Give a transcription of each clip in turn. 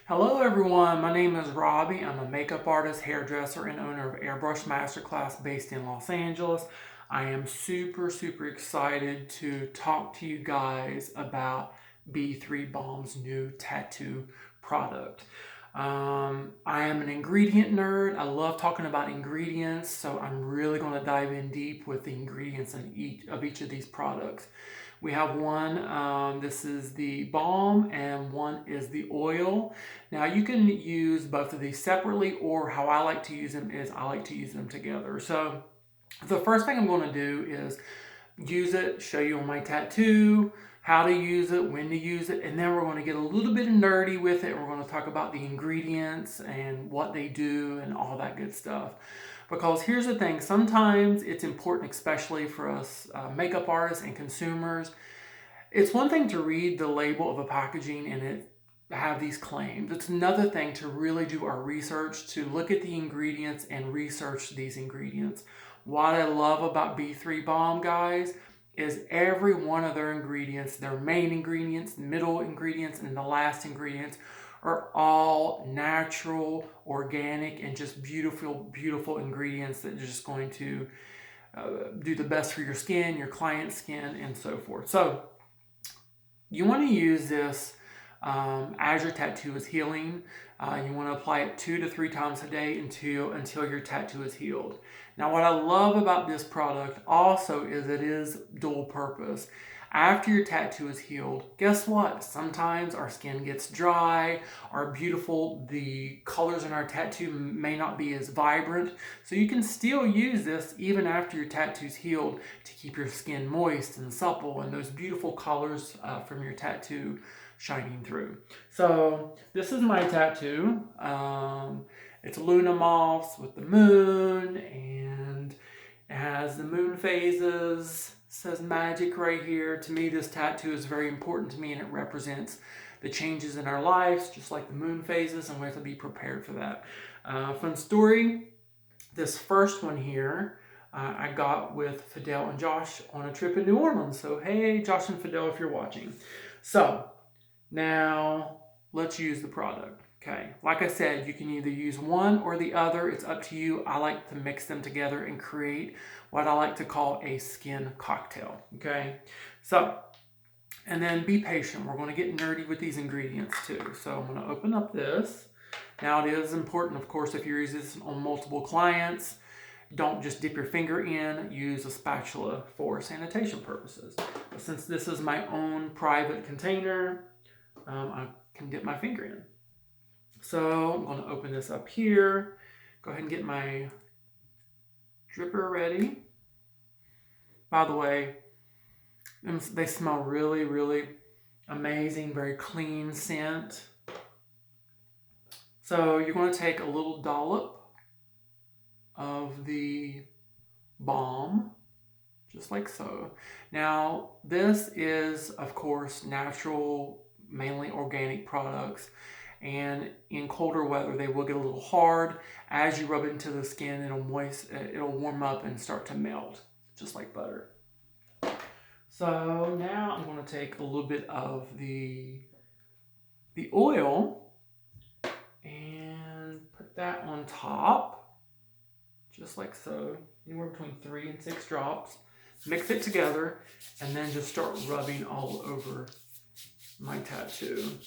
Hello everyone, my name is Robbie. I'm a makeup artist, hairdresser, and owner of Airbrush Master Class based in Los Angeles. I am super excited to talk to you guys about B3 Balm's new tattoo product. I am an ingredient nerd. I love talking about ingredients, so I'm really going to dive in deep with the ingredients in each of these products. We have one, this is the balm, and one is the oil. Now you can use both of these separately, or how I like to use them is I like to use them together. So the first thing I'm going to do is use it, show you on my tattoo, how to use it, when to use it, and then we're going to get a little bit nerdy with it. We're going to talk about the ingredients and what they do and all that good stuff. Because here's the thing, sometimes it's important, especially for us makeup artists and consumers. It's one thing to read the label of a packaging and it have these claims. It's another thing to really do our research, to look at the ingredients and research these ingredients. What I love about B3 Balm, guys, is every one of their ingredients, their main ingredients, middle ingredients, and the last ingredients are all natural, organic, and just beautiful ingredients that are just going to do the best for your skin, your client's skin, and so forth. So you want to use this as your tattoo is healing. You want to apply it 2 to 3 times a day until your tattoo is healed. Now, what I love about this product also is it is dual purpose. After your tattoo is healed, guess what? Sometimes our skin gets dry, the colors in our tattoo may not be as vibrant. So you can still use this even after your tattoo's healed to keep your skin moist and supple and those beautiful colors from your tattoo shining through. So this is my tattoo. It's Luna moths with the moon, and it has the moon phases. It says magic right here. To me, this tattoo is very important to me, and it represents the changes in our lives, just like the moon phases, and we have to be prepared for that. Fun story, this first one here, I got with Fidel and Josh on a trip in New Orleans. So hey, Josh and Fidel, if you're watching. So now let's use the product. Okay, like I said, you can either use one or the other. It's up to you. I like to mix them together and create what I like to call a skin cocktail. Okay, so, and then be patient. We're going to get nerdy with these ingredients too. So I'm going to open up this. Now it is important, of course, if you're using this on multiple clients, don't just dip your finger in, use a spatula for sanitation purposes. But since this is my own private container, I can dip my finger in. So I'm going to open this up here. Go ahead and get my dripper ready. By the way, they smell really amazing, very clean scent. So you're going to take a little dollop of the balm, just like so. Now, this is, of course, natural, mainly organic products. And in colder weather, they will get a little hard. As you rub it into the skin, it'll warm up and start to melt, just like butter. So now I'm going to take a little bit of the oil and put that on top, just like so, anywhere between 3 and 6 drops. Mix it together, and then just start rubbing all over my tattoo.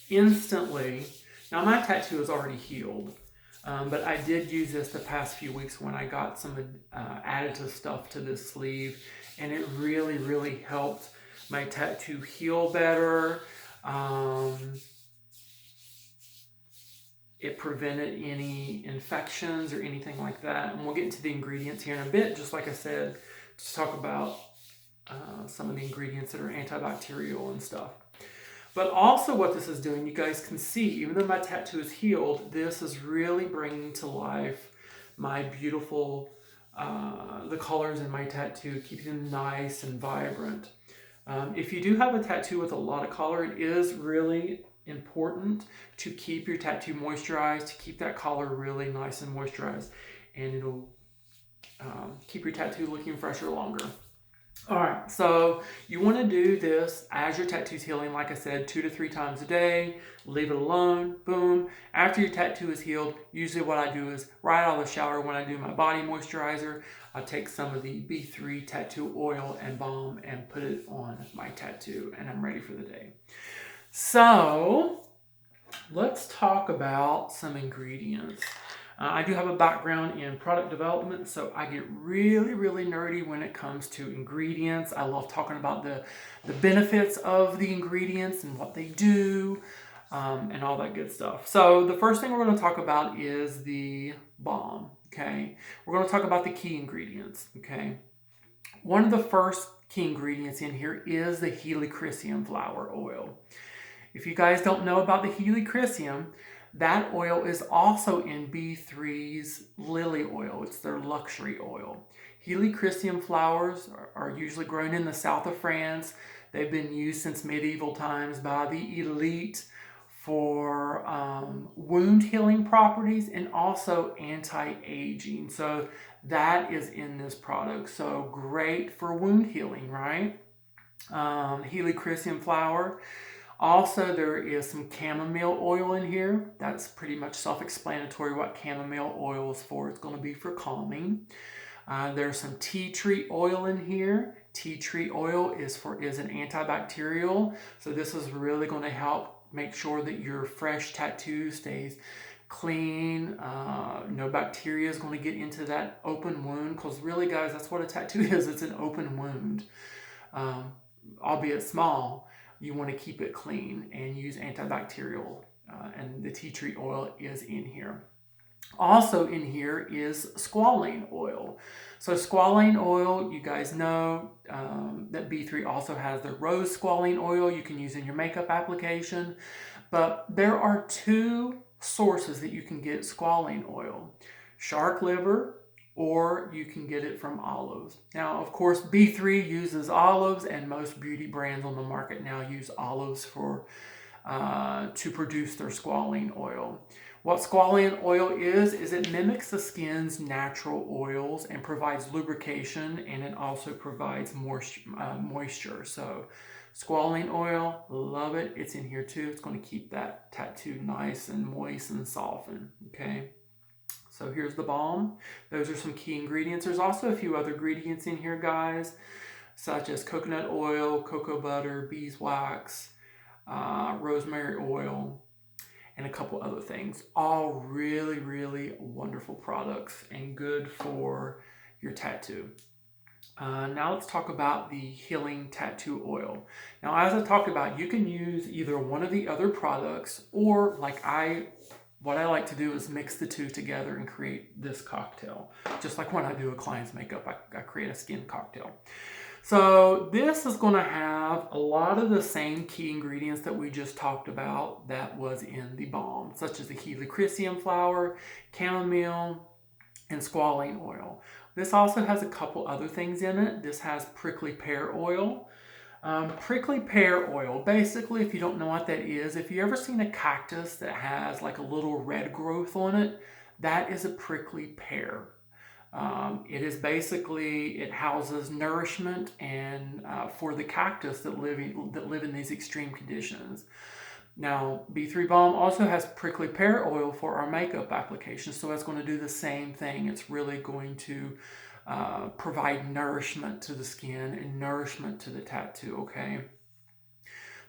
Instantly. Now my tattoo is already healed, but I did use this the past few weeks when I got some additive stuff to this sleeve, and it really helped my tattoo heal better. It prevented any infections or anything like that, and we'll get into the ingredients here in a bit, just like I said, to talk about some of the ingredients that are antibacterial and stuff. But also what this is doing, you guys can see, even though my tattoo is healed, this is really bringing to life my beautiful, the colors in my tattoo, keeping them nice and vibrant. If you do have a tattoo with a lot of color, it is really important to keep your tattoo moisturized, to keep that color really nice and moisturized, and it'll keep your tattoo looking fresher longer. All right, so you want to do this as your tattoo's healing, like I said, 2 to 3 times a day. Leave it alone, boom. After your tattoo is healed, usually what I do is right out of the shower when I do my body moisturizer, I take some of the B3 tattoo oil and balm and put it on my tattoo, and I'm ready for the day. So let's talk about some ingredients. I do have a background in product development, so I get really nerdy when it comes to ingredients. I love talking about the benefits of the ingredients and what they do, and all that good stuff. So the first thing we're going to talk about is the balm, okay? We're going to talk about the key ingredients, okay? One of the first key ingredients in here is the Helichrysium flower oil. If you guys don't know about the Helichrysium, that oil is also in B3's lily oil. It's their luxury oil. Helichrysium flowers are usually grown in the south of France. They've been used since medieval times by the elite for wound healing properties and also anti-aging. So that is in this product. So great for wound healing, right? Helichrysium flower. Also, there is some chamomile oil in here. That's pretty much self-explanatory what chamomile oil is for. It's going to be for calming. There's some tea tree oil in here. Tea tree oil is an antibacterial. So this is really going to help make sure that your fresh tattoo stays clean. No bacteria is going to get into that open wound, because really, guys, that's what a tattoo is. It's an open wound, albeit small. You want to keep it clean and use antibacterial, and the tea tree oil is in here. Also in here is squalane oil. So squalane oil, you guys know that B3 also has the rose squalane oil you can use in your makeup application. But there are 2 sources that you can get squalane oil: shark liver, or you can get it from olives. Now, of course, B3 uses olives, and most beauty brands on the market now use olives to produce their squalane oil. What squalane oil is it mimics the skin's natural oils and provides lubrication, and it also provides moisture. So squalane oil, love it. It's in here too. It's going to keep that tattoo nice and moist and softened, okay? So here's the balm. Those are some key ingredients. There's also a few other ingredients in here, guys, such as coconut oil, cocoa butter, beeswax, rosemary oil, and a couple other things. All really wonderful products and good for your tattoo. Now let's talk about the healing tattoo oil. Now, as I talked about, you can use either one of the other products, or what I like to do is mix the 2 together and create this cocktail. Just like when I do a client's makeup, I create a skin cocktail. So this is going to have a lot of the same key ingredients that we just talked about that was in the balm, such as the Helichrysium flower, chamomile, and squalane oil. This also has a couple other things in it. This has prickly pear oil. Prickly pear oil, basically, if you don't know what that is, if you ever seen a cactus that has like a little red growth on it, that is a prickly pear. It is basically, it houses nourishment and for the cactus that live in these extreme conditions. Now, B3 Balm also has prickly pear oil for our makeup application, so it's going to do the same thing. It's really going to provide nourishment to the skin and nourishment to the tattoo, okay?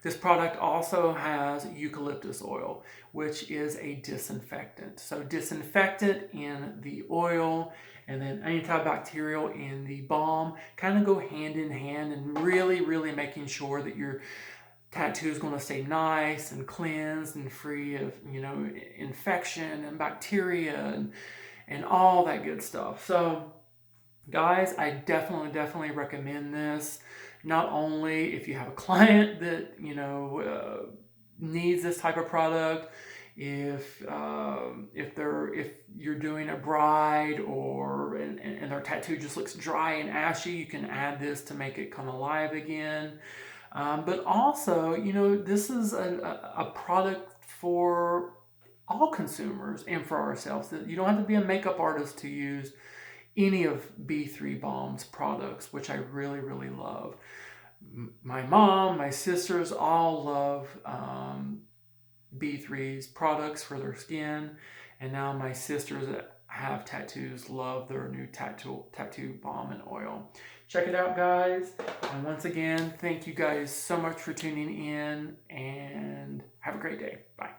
This product also has eucalyptus oil, which is a disinfectant. So disinfectant in the oil and then antibacterial in the balm kind of go hand in hand, and really making sure that your tattoo is going to stay nice and cleansed and free of, infection and bacteria and all that good stuff. So guys, I definitely recommend this. Not only if you have a client that needs this type of product, if you're doing a bride and their tattoo just looks dry and ashy, you can add this to make it come alive again. But also, this is a product for all consumers and for ourselves. That you don't have to be a makeup artist to use any of B3 Balm's products, which I really, really love. My mom, my sisters all love B3's products for their skin, and now my sisters that have tattoos love their new tattoo balm and oil. Check it out, guys. And once again, thank you guys so much for tuning in, and have a great day. Bye.